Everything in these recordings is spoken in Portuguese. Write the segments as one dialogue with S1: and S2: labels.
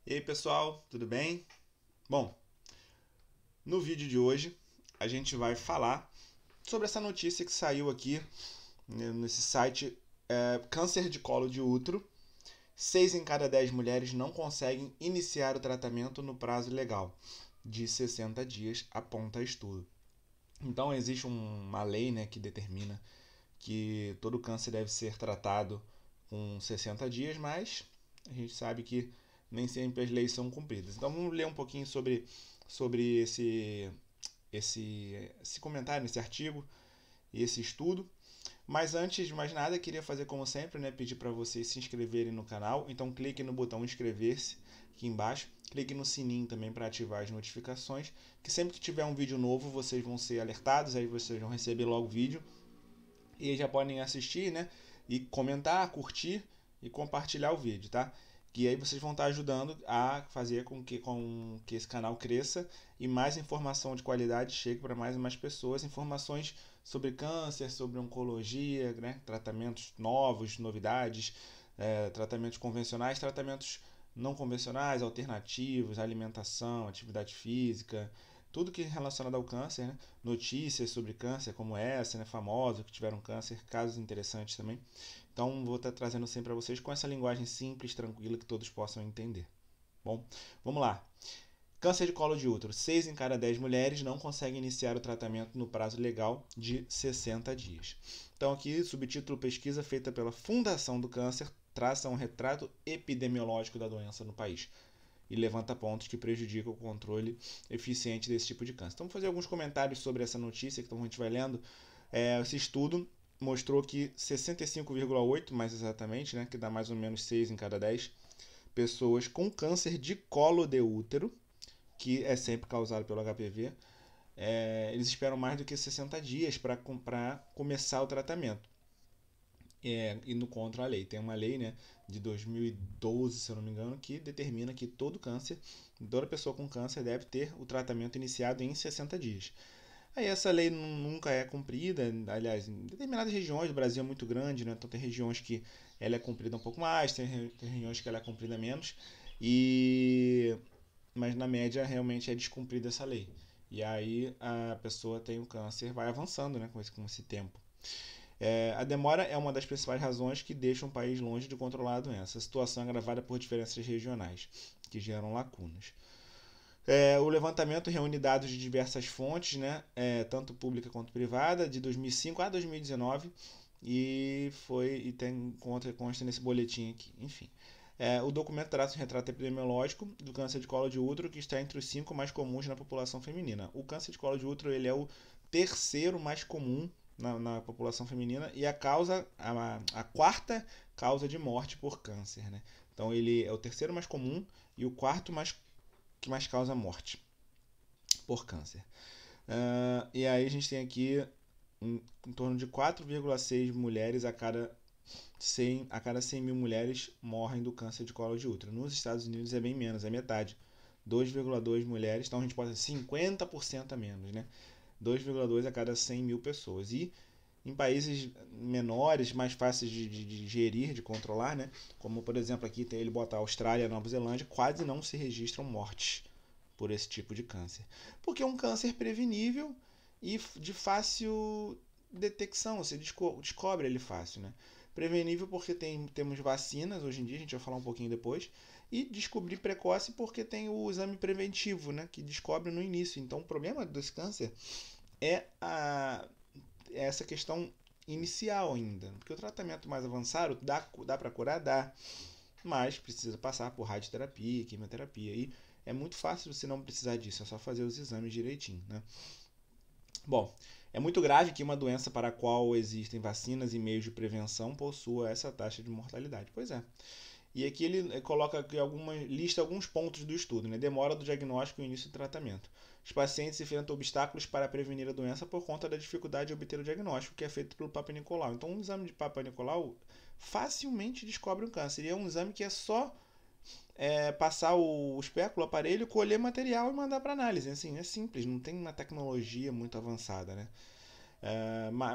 S1: E aí pessoal, tudo bem? Bom, no vídeo de hoje a gente vai falar sobre essa notícia que saiu aqui nesse site câncer de colo de útero. 6 em cada 10 mulheres não conseguem iniciar o tratamento no prazo legal de 60 dias, aponta estudo. Então existe uma lei, né, que determina que todo câncer deve ser tratado com 60 dias, mas a gente sabe que nem sempre as leis são cumpridas. Então vamos ler um pouquinho sobre esse comentário, esse artigo e esse estudo. Mas antes de mais nada, queria fazer como sempre, né, pedir para vocês se inscreverem no canal. Então clique no botão inscrever-se aqui embaixo. Clique no sininho também para ativar as notificações, que sempre que tiver um vídeo novo, vocês vão ser alertados, aí vocês vão receber logo o vídeo. E aí já podem assistir, né, e comentar, curtir e compartilhar o vídeo, tá? Que aí vocês vão estar ajudando a fazer com que esse canal cresça e mais informação de qualidade chegue para mais e mais pessoas. Informações sobre câncer, sobre oncologia, né? Tratamentos novos, novidades, tratamentos convencionais, tratamentos não convencionais, alternativos, alimentação, atividade física, tudo que é relacionado ao câncer, né? Notícias sobre câncer como essa, né? Famosos que tiveram câncer, casos interessantes também. Então vou estar trazendo sempre para vocês com essa linguagem simples, tranquila, que todos possam entender. Bom, vamos lá. Câncer de colo de útero. 6 em cada 10 mulheres não conseguem iniciar o tratamento no prazo legal de 60 dias. Então aqui, subtítulo pesquisa feita pela Fundação do Câncer traça um retrato epidemiológico da doença no país e levanta pontos que prejudicam o controle eficiente desse tipo de câncer. Então, vou fazer alguns comentários sobre essa notícia que a gente vai lendo. Esse estudo mostrou que 65,8, mais exatamente, né, que dá mais ou menos 6 em cada 10 pessoas com câncer de colo de útero, que é sempre causado pelo HPV, eles esperam mais do que 60 dias para começar o tratamento. Indo contra a lei. Tem uma lei, né, de 2012, se eu não me engano, que determina que todo câncer, toda pessoa com câncer deve ter o tratamento iniciado em 60 dias. Aí essa lei nunca é cumprida, aliás, em determinadas regiões do Brasil é muito grande, né? Então tem regiões que ela é cumprida um pouco mais, tem regiões que ela é cumprida menos, e mas na média realmente é descumprida essa lei. E aí a pessoa tem o câncer, vai avançando, né, com esse tempo. A demora é uma das principais razões que deixam o país longe de controlar a doença. A situação é agravada por diferenças regionais, que geram lacunas. O levantamento reúne dados de diversas fontes, né, tanto pública quanto privada, de 2005 a 2019, e consta nesse boletim aqui. Enfim, o documento traz um retrato epidemiológico do câncer de colo de útero, que está entre os 5 mais comuns na população feminina. O câncer de colo de útero ele é o terceiro mais comum na população feminina e a quarta causa de morte por câncer, né? Então ele é o terceiro mais comum e o quarto que mais causa morte por câncer. E aí a gente tem aqui em torno de 4,6 mulheres a cada 100 mil mulheres morrem do câncer de colo de útero. Nos Estados Unidos é bem menos, é metade. 2,2 mulheres, então a gente pode dizer 50% a menos, né? 2,2 a cada 100 mil pessoas. E em países menores, mais fáceis de gerir, de controlar, né? Como por exemplo aqui ele bota a Austrália, Nova Zelândia, quase não se registram mortes por esse tipo de câncer. Porque é um câncer prevenível e de fácil detecção, você descobre ele fácil, né? Prevenível porque temos vacinas, hoje em dia, a gente vai falar um pouquinho depois, e descobrir precoce porque tem o exame preventivo, né, que descobre no início. Então, o problema desse câncer é essa questão inicial ainda, porque o tratamento mais avançado dá para curar, dá, mas precisa passar por radioterapia, quimioterapia, e é muito fácil você não precisar disso, é só fazer os exames direitinho, né? Bom, é muito grave que uma doença para a qual existem vacinas e meios de prevenção possua essa taxa de mortalidade. Pois é. E aqui ele coloca aqui lista alguns pontos do estudo, né? Demora do diagnóstico e início do tratamento. Os pacientes enfrentam obstáculos para prevenir a doença por conta da dificuldade de obter o diagnóstico, que é feito pelo Papa Nicolau. Então, um exame de Papa Nicolau facilmente descobre um câncer. E é um exame que é só passar o espéculo, o aparelho, colher material e mandar para análise. Assim, é simples, não tem uma tecnologia muito avançada, né?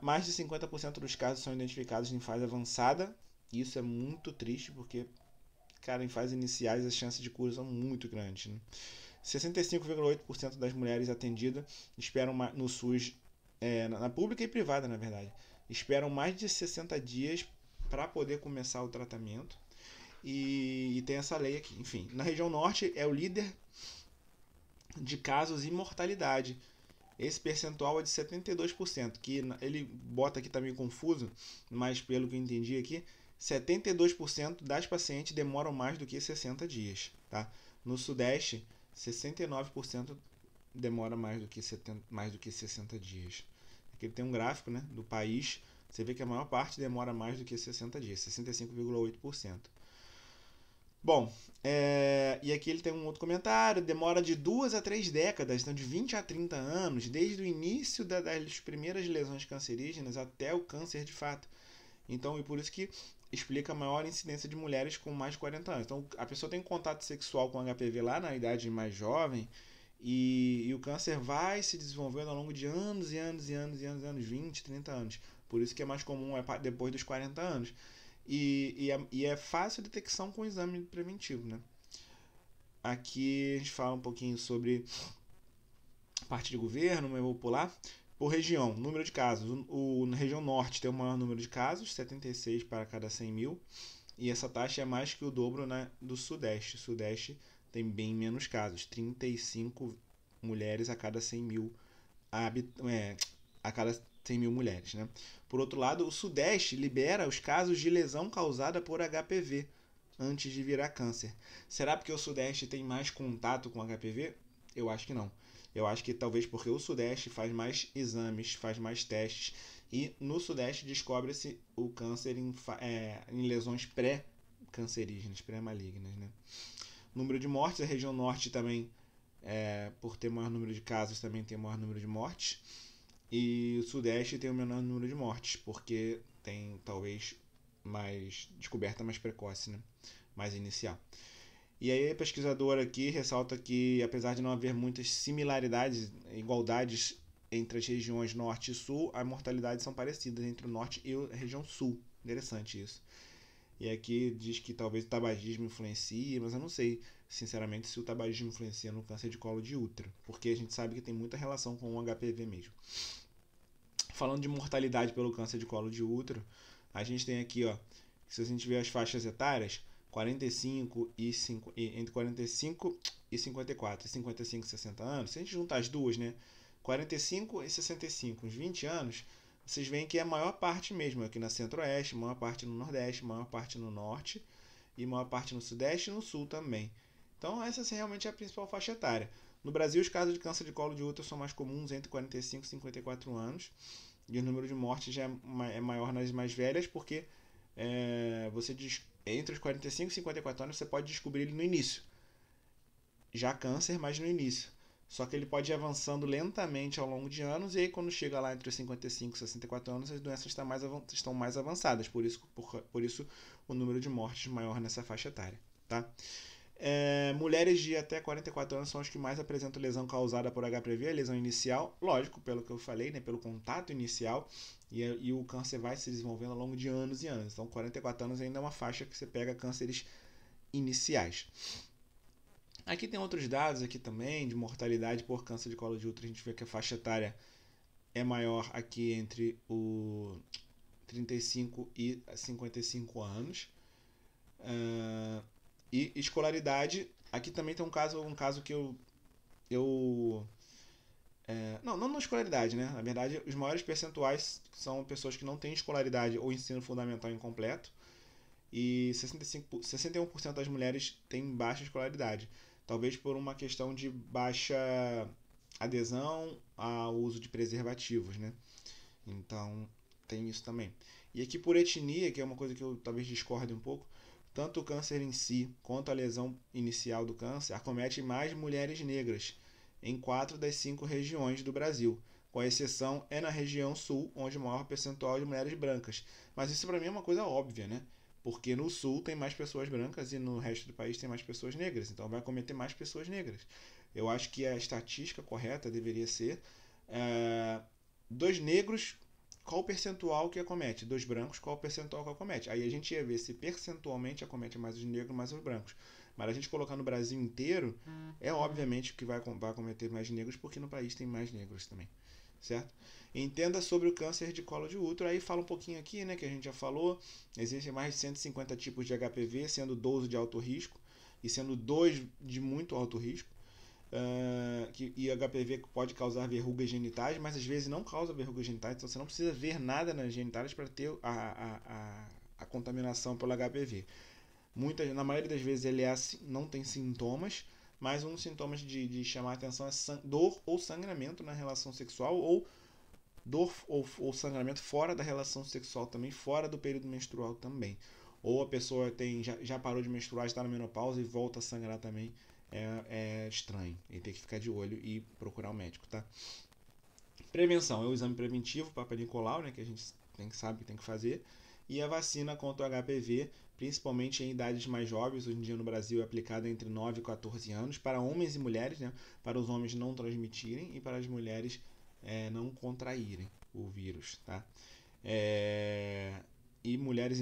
S1: Mais de 50% dos casos são identificados em fase avançada. Isso é muito triste porque cara, em fases iniciais as chances de cura são muito grandes, né? 65,8% das mulheres atendidas esperam no SUS, na pública e privada, na verdade, esperam mais de 60 dias para poder começar o tratamento. E tem essa lei aqui. Enfim, na região norte é o líder de casos e mortalidade. Esse percentual é de 72%, que ele bota aqui, tá meio confuso, mas pelo que eu entendi aqui, 72% das pacientes demoram mais do que 60 dias. Tá? No Sudeste, 69% demora mais do que 60 dias. Aqui tem um gráfico, né, do país, você vê que a maior parte demora mais do que 60 dias, 65,8%. Bom, e aqui ele tem um outro comentário, demora de 2 a 3 décadas, então de 20 a 30 anos, desde o início das primeiras lesões cancerígenas até o câncer de fato. Então, e por isso que explica a maior incidência de mulheres com mais de 40 anos. Então, a pessoa tem contato sexual com HPV lá na idade mais jovem e o câncer vai se desenvolvendo ao longo de anos e anos e anos e anos, 20, 30 anos. Por isso que é mais comum depois dos 40 anos. E é fácil detecção com o exame preventivo, né? Aqui a gente fala um pouquinho sobre parte de governo, mas eu vou pular. Por região, número de casos. Na região norte tem o maior número de casos, 76 para cada 100 mil. E essa taxa é mais que o dobro, né, do Sudeste. O Sudeste tem bem menos casos, 35 mulheres a cada 100 mil a cada 100 mil mulheres, né? Por outro lado, o Sudeste libera os casos de lesão causada por HPV antes de virar câncer. Será porque o Sudeste tem mais contato com HPV? Eu acho que não. Eu acho que talvez porque o Sudeste faz mais exames, faz mais testes e no Sudeste descobre-se o câncer em lesões pré-cancerígenas, pré-malignas, né? Número de mortes, a região norte também, por ter maior número de casos, também tem maior número de mortes. E o Sudeste tem o menor número de mortes, porque tem talvez mais descoberta mais precoce, né? Mais inicial. E aí a pesquisadora aqui ressalta que, apesar de não haver muitas similaridades, igualdades entre as regiões norte e sul, as mortalidades são parecidas entre o norte e a região sul. Interessante isso. E aqui diz que talvez o tabagismo influencie, mas eu não sei, sinceramente, se o tabagismo influencia no câncer de colo de útero, porque a gente sabe que tem muita relação com o HPV mesmo. Falando de mortalidade pelo câncer de colo de útero, a gente tem aqui, ó, se a gente ver as faixas etárias, 45 e 5, entre 45 e 54, 55 e 60 anos, se a gente juntar as duas, né, 45 e 65, uns 20 anos, vocês veem que é a maior parte mesmo, aqui na Centro-Oeste, maior parte no Nordeste, maior parte no Norte, e maior parte no Sudeste e no Sul também. Então essa realmente é a principal faixa etária. No Brasil, os casos de câncer de colo de útero são mais comuns entre 45 e 54 anos, e o número de mortes já é maior nas mais velhas, porque entre os 45 e 54 anos você pode descobrir ele no início. Já câncer, mas no início. Só que ele pode ir avançando lentamente ao longo de anos, e aí quando chega lá entre os 55 e 64 anos, as doenças estão mais avançadas. Por isso o número de mortes maior nessa faixa etária. Tá? Mulheres de até 44 anos são as que mais apresentam lesão causada por HPV, a lesão inicial, lógico, pelo que eu falei, né, pelo contato inicial, e o câncer vai se desenvolvendo ao longo de anos e anos. Então 44 anos ainda é uma faixa que você pega cânceres iniciais. Aqui tem outros dados aqui também de mortalidade por câncer de colo de útero. A gente vê que a faixa etária é maior aqui entre o 35 e 55 anos. E escolaridade, aqui também tem um caso que não na escolaridade, né? Na verdade, os maiores percentuais são pessoas que não têm escolaridade ou ensino fundamental incompleto. E 61% das mulheres têm baixa escolaridade. Talvez por uma questão de baixa adesão ao uso de preservativos, né? Então, tem isso também. E aqui por etnia, que é uma coisa que eu talvez discorde um pouco, tanto o câncer em si quanto a lesão inicial do câncer acomete mais mulheres negras em 4 das 5 regiões do Brasil. Com a exceção é na região sul, onde o maior percentual de mulheres brancas. Mas isso para mim é uma coisa óbvia, né? Porque no sul tem mais pessoas brancas e no resto do país tem mais pessoas negras. Então vai acometer mais pessoas negras. Eu acho que a estatística correta deveria ser 2 negros qual o percentual que acomete? Dos brancos, qual o percentual que acomete? Aí a gente ia ver se percentualmente acomete mais os negros, mais os brancos. Mas a gente colocar no Brasil inteiro, é obviamente que vai acometer mais negros, porque no país tem mais negros também, certo? Entenda sobre o câncer de colo de útero, aí fala um pouquinho aqui, né, que a gente já falou, existem mais de 150 tipos de HPV, sendo 12 de alto risco, e sendo 2 de muito alto risco. E HPV pode causar verrugas genitais, mas às vezes não causa verrugas genitais, então você não precisa ver nada nas genitais para ter a contaminação pelo HPV. Na maioria das vezes ele não tem sintomas, mas um dos sintomas de chamar a atenção é dor ou sangramento na relação sexual, ou dor ou sangramento fora da relação sexual também, fora do período menstrual também. Ou a pessoa já parou de menstruar, está na menopausa e volta a sangrar também. É estranho. E tem que ficar de olho e procurar um médico, tá? Prevenção é o exame preventivo, Papa Nicolau, né, que a gente sabe que tem que fazer. E a vacina contra o HPV, principalmente em idades mais jovens, hoje em dia no Brasil é aplicada entre 9 e 14 anos, para homens e mulheres, né, para os homens não transmitirem e para as mulheres não contraírem o vírus, tá? E mulheres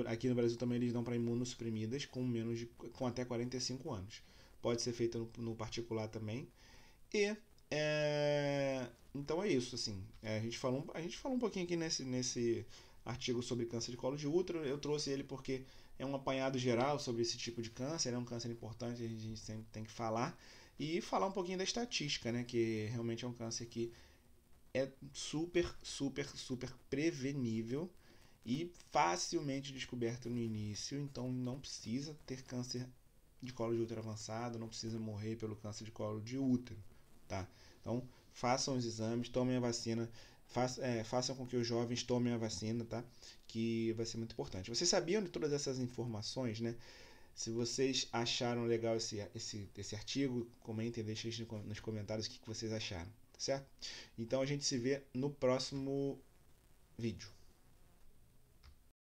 S1: aqui no Brasil também eles dão para imunossuprimidas com até 45 anos. Pode ser feita no particular também. E então é isso, assim. A gente falou um pouquinho aqui nesse artigo sobre câncer de colo de útero. Eu trouxe ele porque é um apanhado geral sobre esse tipo de câncer. É um câncer importante, a gente sempre tem que falar. E falar um pouquinho da estatística, né? Que realmente é um câncer que é super, super, super prevenível e facilmente descoberto no início. Então não precisa ter câncer de colo de útero avançado, não precisa morrer pelo câncer de colo de útero, tá? Então, façam os exames, tomem a vacina, façam com que os jovens tomem a vacina, tá? Que vai ser muito importante. Vocês sabiam de todas essas informações, né? Se vocês acharam legal esse artigo, comentem, deixem nos comentários o que vocês acharam, tá certo? Então a gente se vê no próximo vídeo.